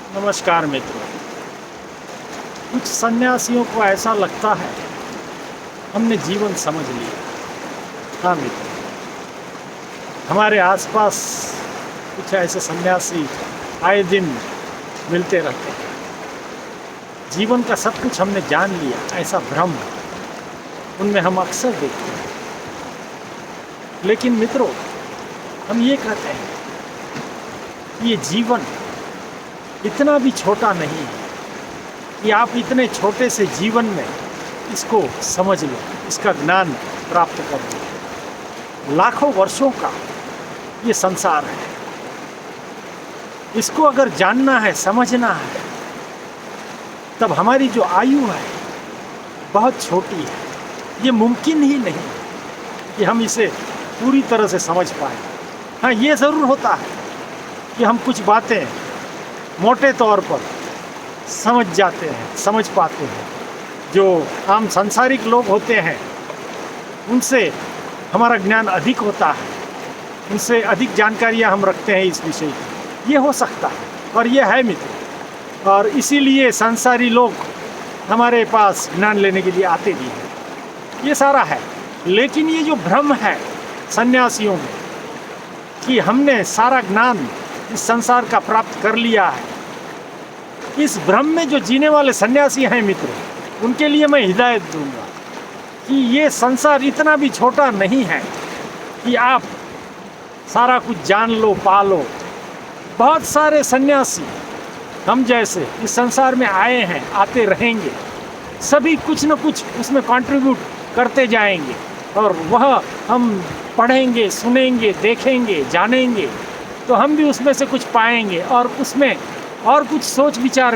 नमस्कार मित्रों। कुछ सन्यासियों को ऐसा लगता है हमने जीवन समझ लिया। हाँ मित्रों, हमारे आसपास कुछ ऐसे सन्यासी आए दिन मिलते रहते हैं। जीवन का सब कुछ हमने जान लिया, ऐसा भ्रम उनमें हम अक्सर देखते हैं। लेकिन मित्रों, हम ये कहते हैं कि ये जीवन इतना भी छोटा नहीं है कि आप इतने छोटे से जीवन में इसको समझ लो, इसका ज्ञान प्राप्त कर लो। लाखों वर्षों का ये संसार है। इसको अगर जानना है, समझना है, तब हमारी जो आयु है बहुत छोटी है। ये मुमकिन ही नहीं कि हम इसे पूरी तरह से समझ पाए। हाँ, ये ज़रूर होता है कि हम कुछ बातें मोटे तौर पर समझ जाते हैं, समझ पाते हैं। जो आम सांसारिक लोग होते हैं उनसे हमारा ज्ञान अधिक होता है, उनसे अधिक जानकारियाँ हम रखते हैं इस विषय की। ये हो सकता है और ये है मित्र, और इसीलिए सांसारी लोग हमारे पास ज्ञान लेने के लिए आते भी हैं। ये सारा है। लेकिन ये जो भ्रम है सन्यासियों में कि हमने सारा ज्ञान इस संसार का प्राप्त कर लिया है, इस भ्रम में जो जीने वाले सन्यासी हैं मित्रों, उनके लिए मैं हिदायत दूंगा कि ये संसार इतना भी छोटा नहीं है कि आप सारा कुछ जान लो, पा लो। बहुत सारे सन्यासी हम जैसे इस संसार में आए हैं, आते रहेंगे। सभी कुछ न कुछ उसमें कंट्रीब्यूट करते जाएंगे और वह हम पढ़ेंगे, सुनेंगे, देखेंगे, जानेंगे तो हम भी उसमें से कुछ पाएंगे और उसमें और कुछ सोच विचार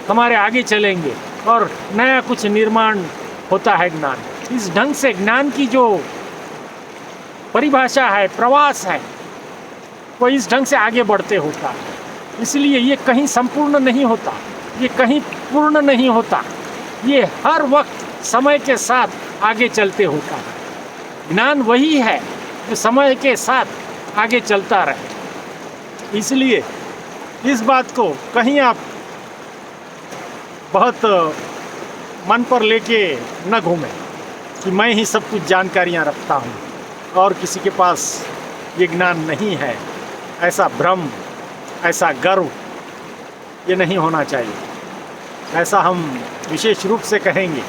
हमारे आगे चलेंगे और नया कुछ निर्माण होता है ज्ञान। इस ढंग से ज्ञान की जो परिभाषा है, प्रवास है, वो इस ढंग से आगे बढ़ते होता है। इसलिए ये कहीं संपूर्ण नहीं होता, ये कहीं पूर्ण नहीं होता, ये हर वक्त समय के साथ आगे चलते होता है। ज्ञान वही है जो समय के साथ आगे चलता रहे। इसलिए इस बात को कहीं आप बहुत मन पर लेके न घूमें कि मैं ही सब कुछ जानकारियाँ रखता हूँ और किसी के पास ये ज्ञान नहीं है। ऐसा भ्रम, ऐसा गर्व ये नहीं होना चाहिए। ऐसा हम विशेष रूप से कहेंगे